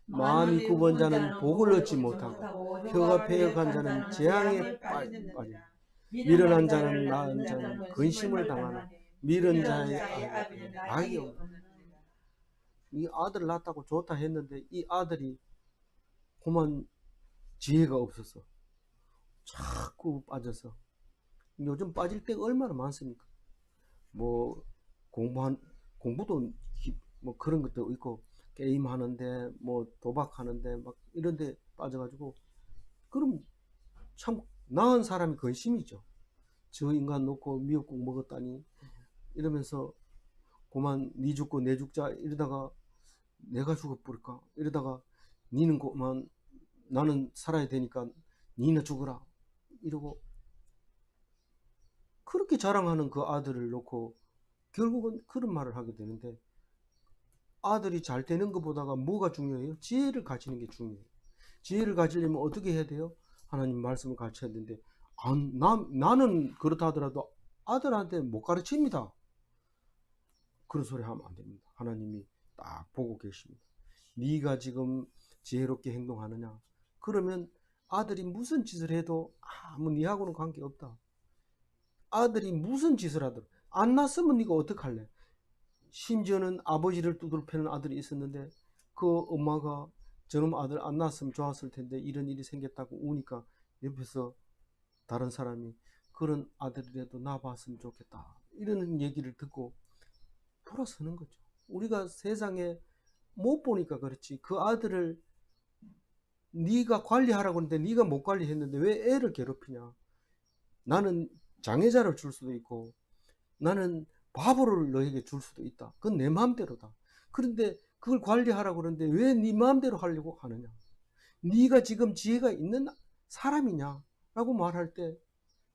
마음이 굽은 자는 복을 얻지 못하고 혀가 패역한 자는 재앙에 빠진다. 미련한 자는 낳은 자는 근심을 당하나 미련 자의 아이는 낙이 없느니라. 이 아들 낳았다고 좋다 했는데 이 아들이 그만 지혜가 없어서 자꾸 빠져서 요즘 빠질 때가 얼마나 많습니까? 뭐 공부도 뭐 그런 것도 있고 게임 하는데 뭐 도박하는데 막 이런데 빠져가지고 그럼 참 나은 사람이 근심이죠. 저 인간 놓고 미역국 먹었다니 이러면서 그만 니 죽고 내 죽자 이러다가 내가 죽어버릴까 이러다가 니는 그만 나는 살아야 되니까 니나 죽어라 이러고 그렇게 자랑하는 그 아들을 놓고 결국은 그런 말을 하게 되는데 아들이 잘 되는 것보다가 뭐가 중요해요? 지혜를 가지는 게 중요해요. 지혜를 가지려면 어떻게 해야 돼요? 하나님 말씀을 가르쳐야 되는데 나는 그렇다 하더라도 아들한테 못 가르칩니다. 그런 소리 하면 안 됩니다. 하나님이 딱 보고 계십니다. 네가 지금 지혜롭게 행동하느냐? 그러면 아들이 무슨 짓을 해도 아무 네하고는 관계없다. 아들이 무슨 짓을 하더라도 안 낳았으면 네가 어떡할래? 심지어는 아버지를 두드려 패는 아들이 있었는데 그 엄마가 저놈 아들 안 낳았으면 좋았을 텐데 이런 일이 생겼다고 우니까 옆에서 다른 사람이 그런 아들이라도 낳아봤으면 좋겠다 이런 얘기를 듣고 돌아서는 거죠. 우리가 세상에 못 보니까 그렇지. 그 아들을 네가 관리하라고 했는데 네가 못 관리했는데 왜 애를 괴롭히냐. 나는 장애자를 줄 수도 있고 나는 바보를 너에게 줄 수도 있다. 그건 내 마음대로다. 그런데 그걸 관리하라고 그러는데 왜 네 마음대로 하려고 하느냐. 네가 지금 지혜가 있는 사람이냐 라고 말할 때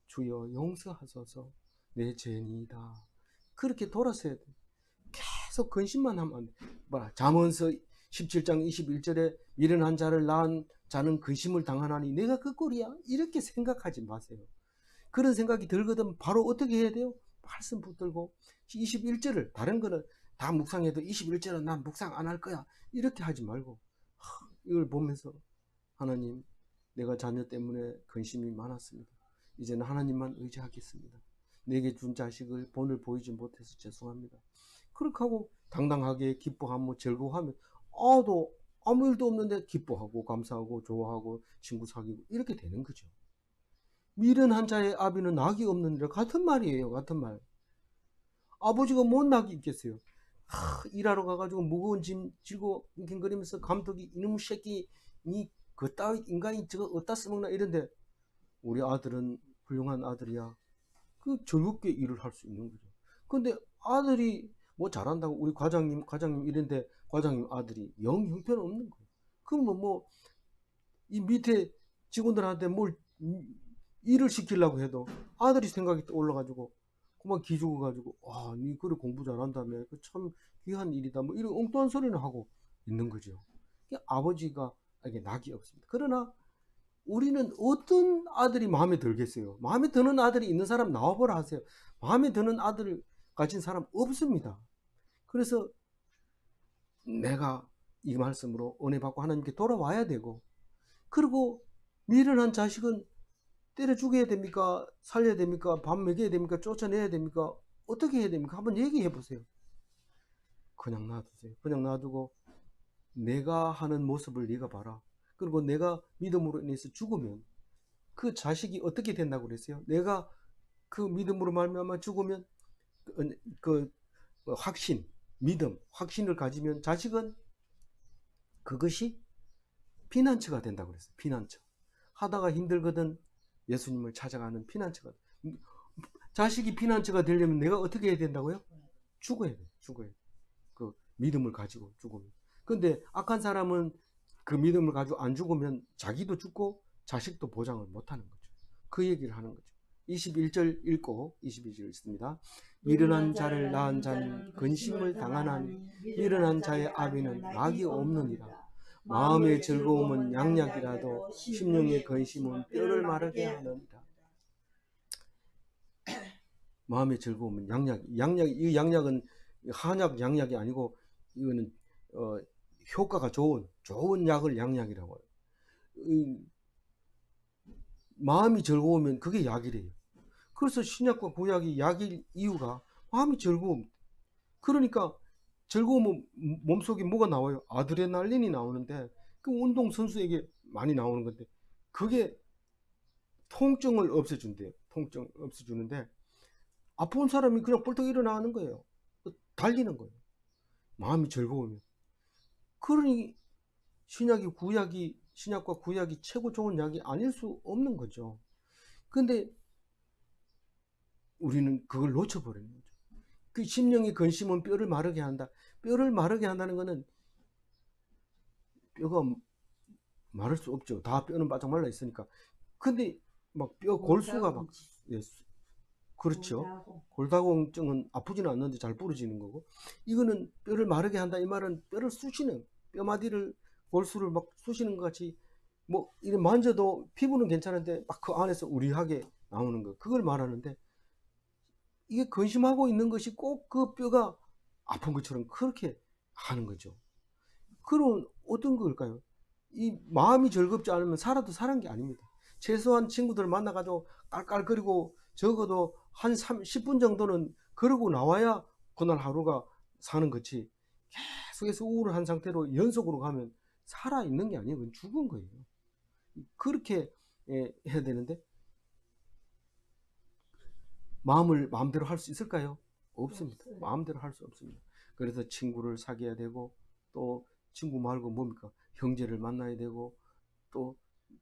주여 용서하소서 내 죄인이다. 그렇게 돌아서야 돼. 계속 근심만 하면 안 돼. 잠언서 17장 21절에 미련한 자를 낳은 자는 근심을 당하나니 내가 그 꼴이야. 이렇게 생각하지 마세요. 그런 생각이 들거든 바로 어떻게 해야 돼요? 말씀 붙들고 21절을 다른 거는 다 묵상해도 21절은 난 묵상 안 할 거야. 이렇게 하지 말고 이걸 보면서 하나님 내가 자녀 때문에 근심이 많았습니다. 이제는 하나님만 의지하겠습니다. 내게 준 자식을 본을 보이지 못해서 죄송합니다. 그렇게 하고 당당하게 기뻐하며 즐거워하면 아도 아무 일도 없는데 기뻐하고 감사하고 좋아하고 친구 사귀고 이렇게 되는 거죠. 미련한 자의 아비는 낙이 없느니라. 같은 말이에요. 같은 말. 아버지가 뭔 낙이 있겠어요. 일하러 가가지고 무거운 짐 지고 낑낑거리면서 감독이 이놈 새끼 니 그따위 인간이 저거 어디다 써먹나 이런데 우리 아들은 훌륭한 아들이야. 그 즐겁게 일을 할 수 있는 거죠. 근데 아들이 뭐 잘한다고 우리 과장님 이런데 과장님 아들이 영 형편없는 거예요. 그러면 뭐 이 밑에 직원들한테 뭘 일을 시키려고 해도 아들이 생각이 올라가지고 그만 기죽어가지고 니 그래 공부 잘한다며 그 참 귀한 일이다 뭐 이런 엉뚱한 소리는 하고 있는 거죠. 아버지가 이게 낙이 없습니다. 그러나 우리는 어떤 아들이 마음에 들겠어요? 마음에 드는 아들이 있는 사람 나와보라 하세요. 마음에 드는 아들을 가진 사람 없습니다. 그래서 내가 이 말씀으로 은혜 받고 하나님께 돌아와야 되고, 그리고 미련한 자식은 때려 죽여야 됩니까? 살려야 됩니까? 밥 먹여야 됩니까? 쫓아내야 됩니까? 어떻게 해야 됩니까? 한번 얘기해 보세요. 그냥 놔두세요. 그냥 놔두고 내가 하는 모습을 네가 봐라. 그리고 내가 믿음으로 인해서 죽으면 그 자식이 어떻게 된다고 그랬어요? 내가 그 믿음으로 말미암아 죽으면 그 확신, 믿음, 확신을 가지면 자식은 그것이 피난처가 된다고 그랬어요. 피난처. 하다가 힘들거든 예수님을 찾아가는 피난처가. 자식이 피난처가 되려면 내가 어떻게 해야 된다고요? 죽어야 돼. 죽어야 돼. 그 믿음을 가지고 죽으면. 근데 악한 사람은 그 믿음을 가지고 안 죽으면 자기도 죽고 자식도 보장을 못하는 거죠. 그 얘기를 하는 거죠. 21절 읽고 22절 읽습니다. 미련한 자를 낳은 자는 근심을 당하나니 미련한 자의 아비는 낙이 없느니라. 마음의 즐거움은 양약이라도 심령의 근심은 뼈를 마르게 하느니라. 마음의 즐거움은 이 양약은 한약 양약이 아니고 이거는 효과가 좋은 약을 양약이라고 해요. 마음이 즐거우면 그게 약이래요. 그래서 신약과 구약이 약일 이유가 마음이 즐거움. 그러니까 즐거우면 몸속에 뭐가 나와요? 아드레날린이 나오는데 그 운동선수에게 많이 나오는 건데 그게 통증을 없애준대요. 통증을 없애주는데 아픈 사람이 그냥 벌떡 일어나는 거예요. 달리는 거예요. 마음이 즐거우면. 그러니 신약과 구약이 최고 좋은 약이 아닐 수 없는 거죠. 근데 우리는 그걸 놓쳐버리는 거죠. 그 심령의 근심은 뼈를 마르게 한다. 뼈를 마르게 한다는 것은 뼈가 마를 수 없죠. 다 뼈는 바짝 말라 있으니까. 근데 막 뼈 골수가 막 그렇죠. 골다공증은 아프지는 않는데 잘 부러지는 거고, 이거는 뼈를 마르게 한다. 이 말은 뼈를 쑤시는, 뼈마디를 골수를 막 쑤시는 것 같이 뭐 이래 만져도 피부는 괜찮은데 막 그 안에서 우리하게 나오는 거, 그걸 말하는데 이게 근심하고 있는 것이 꼭 그 뼈가 아픈 것처럼 그렇게 하는 거죠. 그럼 어떤 걸까요? 이 마음이 즐겁지 않으면 살아도 사는 게 아닙니다. 최소한 친구들 만나가지고 깔깔거리고 적어도 한 10분 정도는 그러고 나와야 그날 하루가 사는 거지, 계속해서 우울한 상태로 연속으로 가면 살아있는 게 아니에요. 그건 죽은 거예요. 그렇게 해야 되는데 마음을 마음대로 할 수 있을까요? 없습니다. 마음대로 할 수 없습니다. 그래서 친구를 사귀어야 되고, 또 친구 말고 뭡니까? 형제를 만나야 되고, 또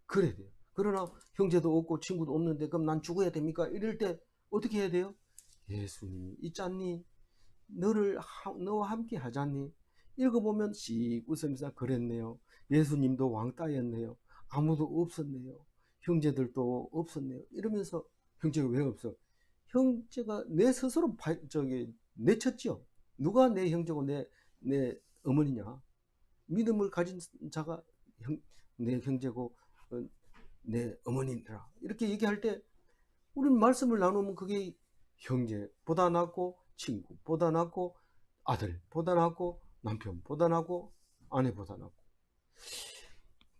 그래야 돼요. 그러나 형제도 없고 친구도 없는데 그럼 난 죽어야 됩니까? 이럴 때 어떻게 해야 돼요? 예수님이 있잖니? 너와 함께 하잖니? 읽어보면 씩 웃으면서 그랬네요. 예수님도 왕따였네요. 아무도 없었네요. 형제들도 없었네요. 이러면서 형제가 왜 없어? 형제가 내 스스로 내쳤죠. 누가 내 형제고 내 어머니냐? 믿음을 가진 자가 내 형제고 내 어머니라. 이렇게 얘기할 때 우리는 말씀을 나누면 그게 형제보다 낫고 친구보다 낫고 아들보다 낫고 남편보다 낫고 아내보다 낫고.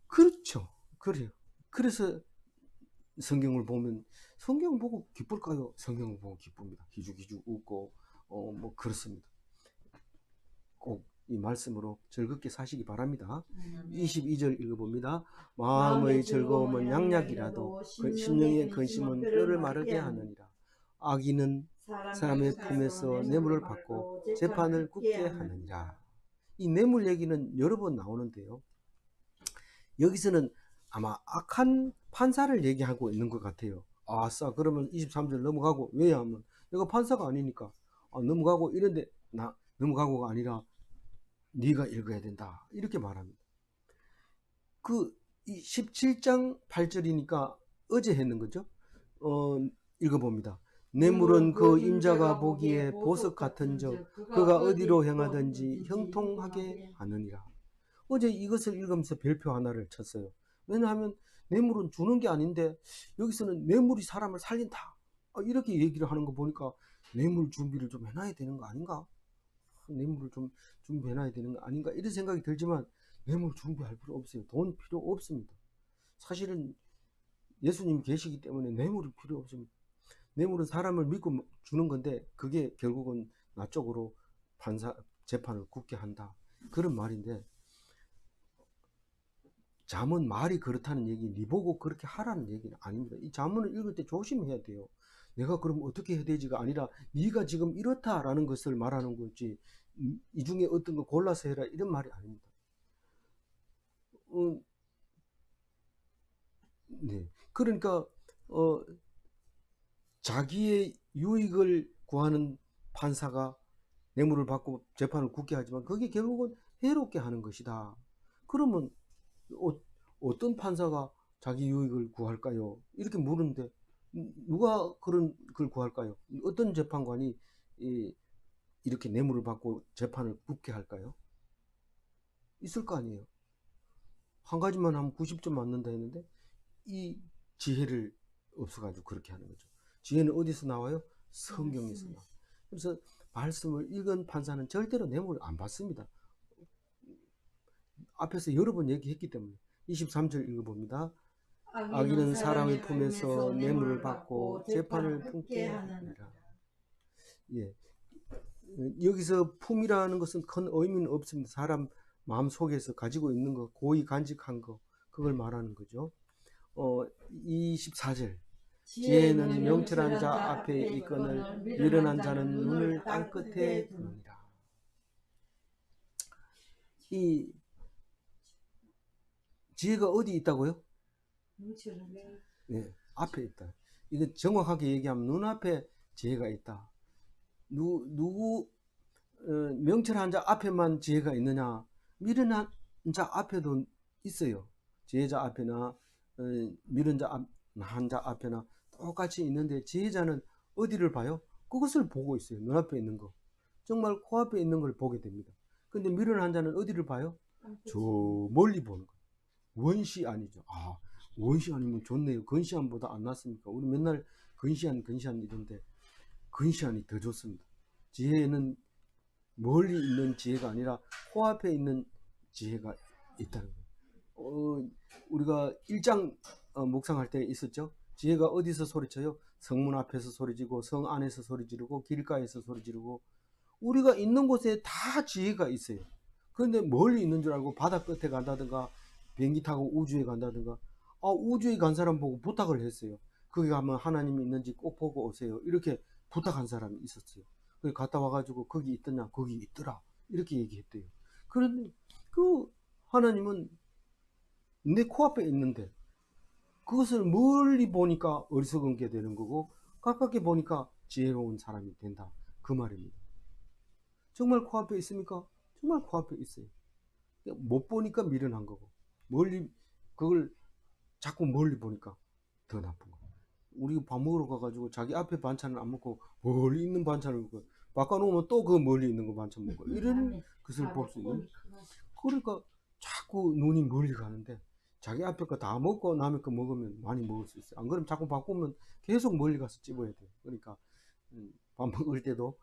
그렇죠. 그래요. 그래서 성경을 보면 성경 보고 기쁠까요? 성경을 보고 기쁩니다. 기죽기죽 웃고 뭐 그렇습니다. 꼭 이 말씀으로 즐겁게 사시기 바랍니다. 22절 읽어봅니다. 마음의 즐거움은 양약이라도 심령의 근심은 뼈를 마르게 하느니라. 악인은 사람의 품에서 뇌물을 받고 재판을 굳게 하느니라. 이 뇌물 얘기는 여러 번 나오는데요. 여기서는 아마 악한 판사를 얘기하고 있는 것 같아요. 아싸, 그러면 23절 넘어가고, 왜냐하면 내가 판사가 아니니까 넘어가고, 이런데 넘어가고가 아니라 네가 읽어야 된다, 이렇게 말합니다. 그 17장 8절이니까 어제 했는 거죠. 읽어봅니다. 뇌물은 그 임자가 보기에 보석 같은즉 그가 어디로 행하든지 형통하게 하느니라. 어제 이것을 읽으면서 별표 하나를 쳤어요. 왜냐하면 뇌물은 주는 게 아닌데 여기서는 뇌물이 사람을 살린다, 이렇게 얘기를 하는 거 보니까 뇌물 준비를 좀 해놔야 되는 거 아닌가? 뇌물을 좀 준비해놔야 되는 거 아닌가? 이런 생각이 들지만 뇌물 준비할 필요 없어요. 돈 필요 없습니다. 사실은 예수님이 계시기 때문에 뇌물이 필요 없습니다. 뇌물은 사람을 믿고 주는 건데 그게 결국은 나 쪽으로 재판을 굳게 한다, 그런 말인데, 잠언 말이 그렇다는 얘기, 니 보고 그렇게 하라는 얘기는 아닙니다. 이 잠언을 읽을 때 조심해야 돼요. 내가 그럼 어떻게 해야 되지가 아니라 네가 지금 이렇다라는 것을 말하는 거지, 이 중에 어떤 거 골라서 해라, 이런 말이 아닙니다. 네. 그러니까 자기의 유익을 구하는 판사가 뇌물을 받고 재판을 굳게 하지만 그게 결국은 해롭게 하는 것이다. 그러면 어떤 판사가 자기 유익을 구할까요? 이렇게 물은데 누가 그런 걸 구할까요? 어떤 재판관이 이렇게 뇌물을 받고 재판을 굳게 할까요? 있을 거 아니에요. 한 가지만 하면 90점 맞는다 했는데 이 지혜를 없어가지고 그렇게 하는 거죠. 지혜는 어디서 나와요? 성경에서 나와요. 그래서 말씀을 읽은 판사는 절대로 뇌물을 안 받습니다. 앞에서 여러 번 얘기했기 때문에. 23절 읽어봅니다. 악인은 사람의 품에서 뇌물을 받고 재판을 품게 하느니라. 예. 여기서 품이라는 것은 큰 의미는 없습니다. 사람 마음 속에서 가지고 있는 거, 고의 간직한 거, 그걸 말하는 거죠. 24절. 지혜는 명철한 자 앞에 있거늘 미련한 자는 눈을 땅끝에 두느니라. 이 지혜가 어디 있다고요? 네, 앞에 있다. 이거 정확하게 얘기하면 눈앞에 지혜가 있다. 명철한 자 앞에만 지혜가 있느냐? 미련한 자 앞에도 있어요. 지혜자 앞에나 미련한 자 앞에나 똑같이 있는데, 지혜자는 어디를 봐요? 그것을 보고 있어요. 눈앞에 있는 거. 정말 코앞에 있는 걸 보게 됩니다. 근데 미련한 자는 어디를 봐요? 저 멀리 보는 거. 원시 아니죠. 원시 아니면 좋네요. 근시안보다 안 낫습니까? 우리 맨날 근시안 이런데 근시안이 더 좋습니다. 지혜는 멀리 있는 지혜가 아니라 코앞에 있는 지혜가 있다는 거예요. 우리가 1장 묵상할 때 있었죠. 지혜가 어디서 소리쳐요? 성문 앞에서 소리지르고 성 안에서 소리지르고 길가에서 소리지르고, 우리가 있는 곳에 다 지혜가 있어요. 그런데 멀리 있는 줄 알고 바다 끝에 간다든가 비행기 타고 우주에 간다든가, 우주에 간 사람 보고 부탁을 했어요. 거기 가면 하나님이 있는지 꼭 보고 오세요, 이렇게 부탁한 사람이 있었어요. 그 갔다 와가지고 거기 있더냐? 거기 있더라. 이렇게 얘기했대요. 그런데 그 하나님은 내 코앞에 있는데 그것을 멀리 보니까 어리석은 게 되는 거고 가깝게 보니까 지혜로운 사람이 된다. 그 말입니다. 정말 코앞에 있습니까? 정말 코앞에 있어요. 못 보니까 미련한 거고 멀리 그걸 자꾸 멀리 보니까 더 나쁜 거예요. 우리 밥 먹으러 가가지고 자기 앞에 반찬을 안 먹고 멀리 있는 반찬을 먹고 바꿔놓으면 또 그 멀리 있는 거 반찬 먹고 이런 것을 볼 수 있는. 그러니까 자꾸 눈이 멀리 가는데 자기 앞에 거 다 먹고 남의 거 먹으면 많이 먹을 수 있어요. 안 그러면 자꾸 바꾸면 계속 멀리 가서 찝어야 돼요. 그러니까 밥 먹을 때도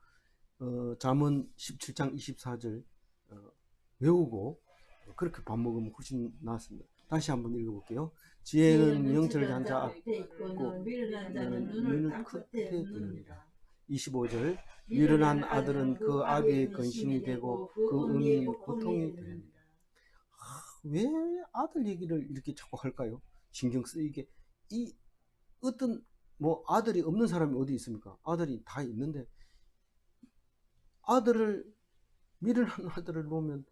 잠언 17장 24절 외우고 그렇게 밥 먹으면 훨씬 낫습니다. 다시 한번 읽어볼게요. 지혜는 명철 잔자 앞에 있고 미련한 자는 눈을 끝에 두느니라. 25절 미련한 아들은 그 아비의 근심이 되고 그 음이 고통이 되느니라. 왜 아들 얘기를 이렇게 자꾸 할까요? 신경 쓰이게. 이 어떤 뭐 아들이 없는 사람이 어디 있습니까? 아들이 다 있는데 아들을 미련한 아들을 놓으면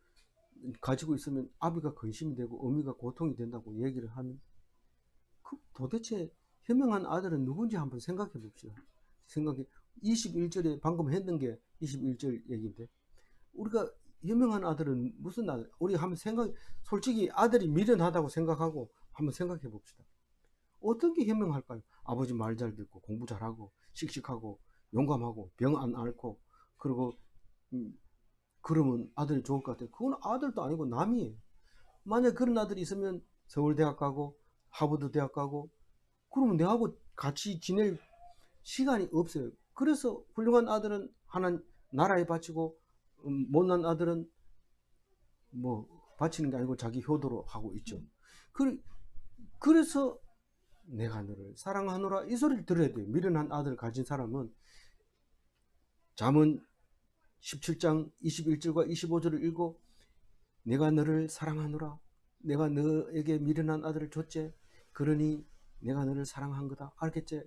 가지고 있으면 아비가 근심이 되고 어미가 고통이 된다고 얘기를 하면 그 도대체 현명한 아들은 누군지 한번 생각해 봅시다. 21절에 방금 했던 게 21절 얘기인데 우리가 현명한 아들은 무슨 아들? 우리 한번 솔직히 아들이 미련하다고 생각하고 한번 생각해 봅시다. 어떤 게 현명할까요? 아버지 말 잘 듣고 공부 잘하고 씩씩하고 용감하고 병 안 앓고 그리고 그러면 아들이 좋을 것 같아요. 그건 아들도 아니고 남이에요. 만약 그런 아들이 있으면 서울대학 가고 하버드 대학 가고 그러면 내하고 같이 지낼 시간이 없어요. 그래서 훌륭한 아들은 하나 나라에 바치고 못난 아들은 뭐 바치는 게 아니고 자기 효도로 하고 있죠. 그래서 내가 너를 사랑하노라 이 소리를 들어야 돼요. 미련한 아들을 가진 사람은 잠언 17장 21절과 25절을 읽고 내가 너를 사랑하노라 내가 너에게 미련한 아들을 줬지 그러니 내가 너를 사랑한 거다. 알겠지?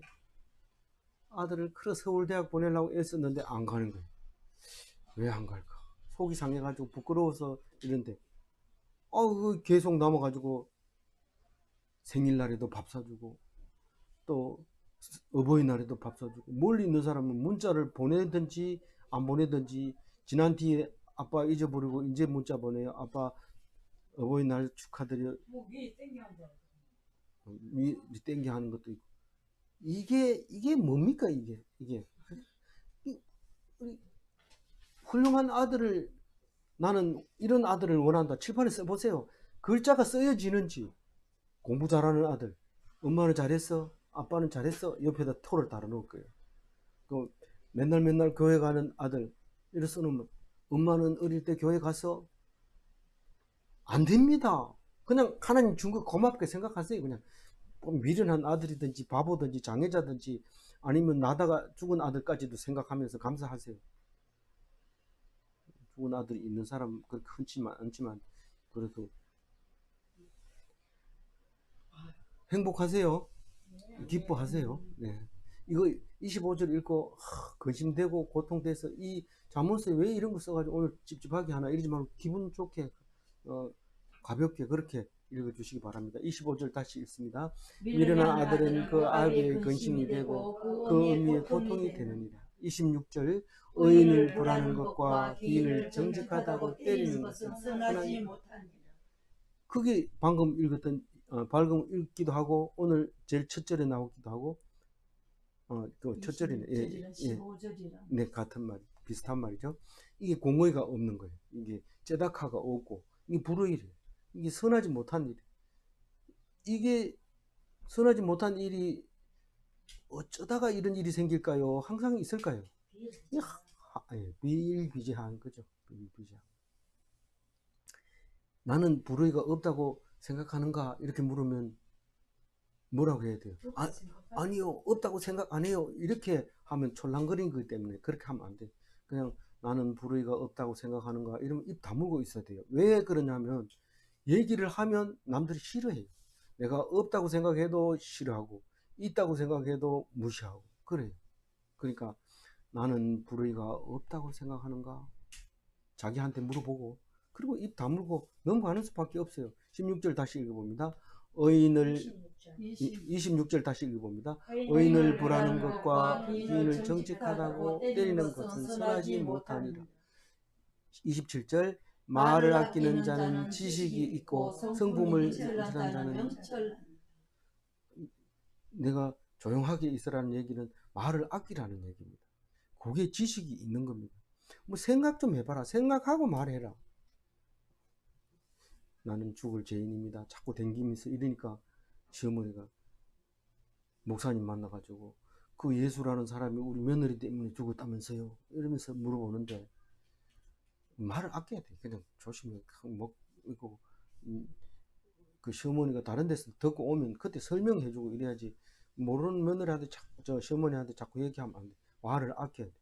아들을 그래 서울대학 보내려고 애썼는데 안 가는 거예요. 왜 안 갈까? 속이 상해가지고 부끄러워서 이런데 계속 남아가지고 생일날에도 밥 사주고 또 어버이날에도 밥 사주고 멀리 있는 사람은 문자를 보내든지 안 보내든지 지난 뒤에 아빠 잊어버리고 이제 문자 보내요. 아빠 어버이날 축하드려. 목이 땡겨앉아. 미 땡겨 하는 것도 있고 이게 뭡니까 이게 우리 훌륭한 아들을 나는 이런 아들을 원한다. 칠판에 써보세요. 글자가 쓰여지는지 공부 잘하는 아들 엄마는 잘했어 아빠는 잘했어 옆에다 토를 달아 놓을 거예요. 그 맨날 교회 가는 아들 이래 써놓으면 엄마는 어릴 때 교회 가서 안 됩니다. 그냥 하나님 준 거 고맙게 생각하세요. 그냥 미련한 아들이든지 바보든지 장애자든지 아니면 나다가 죽은 아들까지도 생각하면서 감사하세요. 죽은 아들이 있는 사람 그렇게 흔치만 않지만 그래도 행복하세요. 기뻐하세요. 네. 이거 25절 읽고 근심되고 고통돼서 이 잠언서에 왜 이런 거 써가지고 오늘 찝찝하게 하나 이러지 말고 기분 좋게 가볍게 그렇게 읽어주시기 바랍니다. 25절 다시 읽습니다. 미련한 아들은 그 아비의 근심이 되고 그 의미의 고통이 되느니라. 26절 의인을 불하는 것과 기인을 정직하다고 때리는 것은 선하지 못하니라. 그게 방금 읽었던 방금 읽기도 하고 오늘 제일 첫 절에 나오기도 하고 그 첫 절이네. 예, 15절이랑 네, 같은 말, 비슷한 말이죠. 이게 공의가 없는 거예요. 이게 째다카가 없고 이게 불의이래요. 이게 선하지 못한 일. 이게 선하지 못한 일이 어쩌다가 이런 일이 생길까요? 항상 있을까요? 비일비재한 거죠. 비일비재한. 나는 불의가 없다고 생각하는가? 이렇게 물으면 뭐라고 해야 돼요? 아니요, 없다고 생각 안 해요. 이렇게 하면 촐랑거리는 거기 때문에 그렇게 하면 안 돼. 그냥 나는 불의가 없다고 생각하는가? 이러면 입 다물고 있어야 돼요. 왜 그러냐면 얘기를 하면 남들이 싫어해요. 내가 없다고 생각해도 싫어하고 있다고 생각해도 무시하고 그래요. 그러니까 나는 불의가 없다고 생각하는가? 자기한테 물어보고, 그리고 입 다물고 넘어가는 수밖에 없어요. 16절 다시 읽어봅니다. 의인을 26절 다시 읽어봅니다. 의인을 벌하는 것과 기인을 정직하다고 때리는 것은 선하지 못하니라. 27절 말을 아끼는 자는 지식이 있고 성품을 잃은 자는, 내가 조용하게 있으라는 얘기는 말을 아끼라는 얘기입니다. 그게 지식이 있는 겁니다. 뭐 생각 좀 해봐라. 생각하고 말해라. 나는 죽을 죄인입니다. 자꾸 댕기면서 이러니까 시어머니가 목사님 만나가지고 그 예수라는 사람이 우리 며느리 때문에 죽었다면서요? 이러면서 물어보는데 말을 아껴야 돼. 그냥 조심히 먹고 그 시어머니가 다른 데서 듣고 오면 그때 설명해주고 이래야지. 모르는 며느리한테 저 시어머니한테 자꾸 얘기하면 안 돼. 말을 아껴야 돼.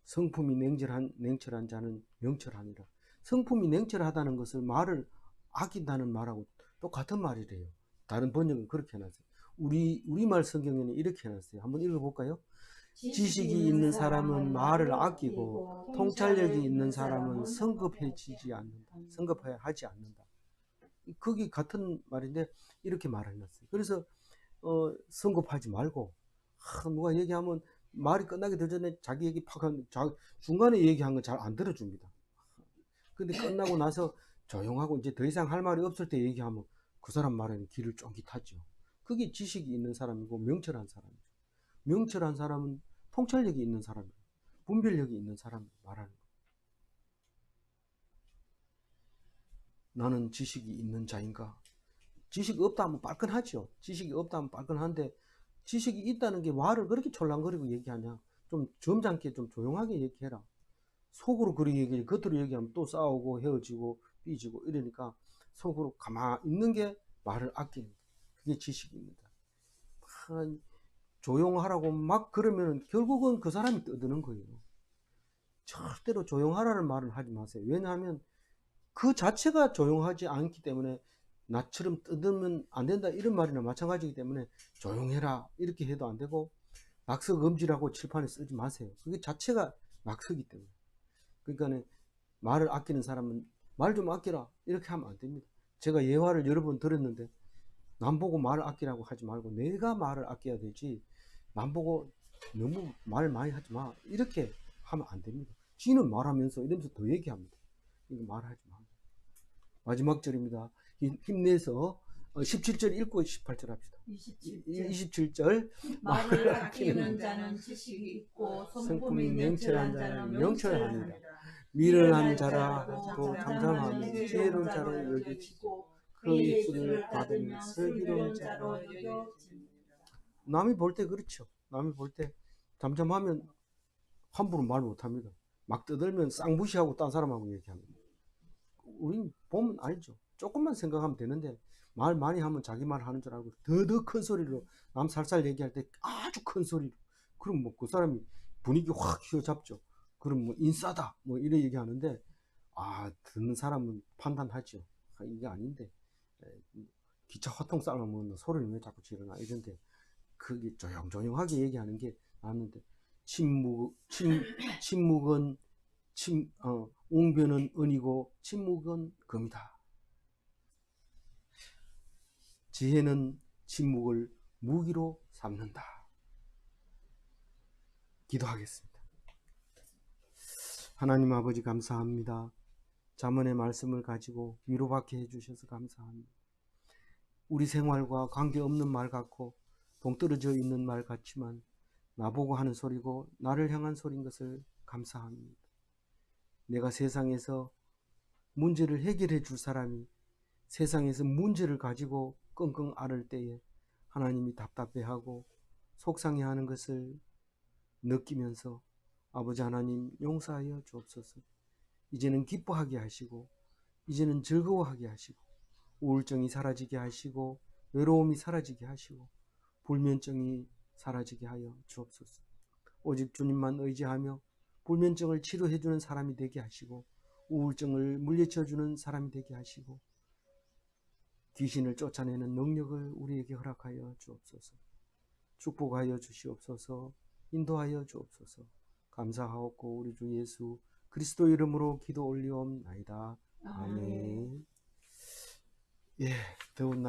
성품이 냉철한 자는 명철하니라. 성품이 냉철하다는 것을 말을 아낀다는 말하고 똑같은 말이래요. 다른 번역은 그렇게 해놨어요. 우리말 성경에는 이렇게 해놨어요. 한번 읽어볼까요? 지식이 있는 사람은 말을 아끼고 통찰력이 있는 사람은 성급해지지 않는다. 성급하지 않는다. 그게 같은 말인데 이렇게 말해놨어요. 그래서 성급하지 말고 누가 얘기하면 말이 끝나기 전에 자기 얘기 중간에 얘기한 건 잘 안 들어줍니다. 근데 끝나고 나서 조용하고 이제 더 이상 할 말이 없을 때 얘기하면 그 사람 말에는 귀를 쫑깃하죠. 그게 지식이 있는 사람이고 명철한 사람이죠. 명철한 사람은 통찰력이 있는 사람이에요. 분별력이 있는 사람 말하는 거예요. 나는 지식이 있는 자인가? 지식이 없다 하면 빨끈하죠. 지식이 없다 하면 빨끈한데 지식이 있다는 게 말을 그렇게 촐랑거리고 얘기하냐? 좀 점잖게 좀 조용하게 얘기해라. 속으로 그렇게 얘기해. 겉으로 얘기하면 또 싸우고 헤어지고 삐지고 이러니까 속으로 가만히 있는 게 말을 아끼는 거예요. 그게 지식입니다. 조용하라고 막 그러면 결국은 그 사람이 떠드는 거예요. 절대로 조용하라는 말을 하지 마세요. 왜냐하면 그 자체가 조용하지 않기 때문에 나처럼 떠들면 안 된다 이런 말이나 마찬가지이기 때문에 조용해라 이렇게 해도 안 되고 낙서금지라고 칠판에 쓰지 마세요. 그게 자체가 낙서기 때문에. 그러니까 말을 아끼는 사람은 말 좀 아끼라 이렇게 하면 안 됩니다. 제가 예화를 여러 번 들었는데 남 보고 말을 아끼라고 하지 말고 내가 말을 아껴야 되지 남 보고 너무 말 많이 하지 마 이렇게 하면 안 됩니다. 지는 말하면서 이러면서 더 얘기합니다. 이거 말하지 마. 마지막 절입니다. 힘내서 17절 읽고 18절 합시다. 27절 말을 아끼는 자는 지식이 있고 성품이 냉철한 자는 명철하니라. 미련한 자라도 잠잠하며 지혜로운 자로 여기지고 그의 입술을 받으며 슬기로운 자로 여겨집니다. 남이 볼 때 그렇죠. 남이 볼 때 잠잠하면 함부로 말 못합니다. 막 떠들면 쌍무시하고 딴 사람하고 얘기합니다. 우린 보면 알죠. 조금만 생각하면 되는데 말 많이 하면 자기 말 하는 줄 알고 더 큰 소리로 남 살살 얘기할 때 아주 큰 소리로 그럼 뭐 그 사람이 분위기 확 휘어잡죠. 그럼 뭐 인싸다 뭐 이런 얘기하는데 듣는 사람은 판단하죠. 이게 아닌데 기차 화통 쌓아놓으면 소리를 왜 자꾸 지르나 이런데 그게 조용조용하게 얘기하는 게 낫는데 웅변은 은이고 침묵은 금이다. 지혜는 침묵을 무기로 삼는다. 기도하겠습니다. 하나님 아버지 감사합니다. 잠언의 말씀을 가지고 위로받게 해주셔서 감사합니다. 우리 생활과 관계없는 말 같고 동떨어져 있는 말 같지만 나보고 하는 소리고 나를 향한 소리인 것을 감사합니다. 내가 세상에서 문제를 해결해 줄 사람이 세상에서 문제를 가지고 끙끙 앓을 때에 하나님이 답답해하고 속상해하는 것을 느끼면서 아버지 하나님 용서하여 주옵소서. 이제는 기뻐하게 하시고 이제는 즐거워하게 하시고 우울증이 사라지게 하시고 외로움이 사라지게 하시고 불면증이 사라지게 하여 주옵소서. 오직 주님만 의지하며 불면증을 치료해주는 사람이 되게 하시고 우울증을 물리쳐주는 사람이 되게 하시고 귀신을 쫓아내는 능력을 우리에게 허락하여 주옵소서. 축복하여 주시옵소서. 인도하여 주옵소서. 감사하옵고 우리 주 예수 그리스도 이름으로 기도 올리옵나이다. 아멘. 예, 더운 날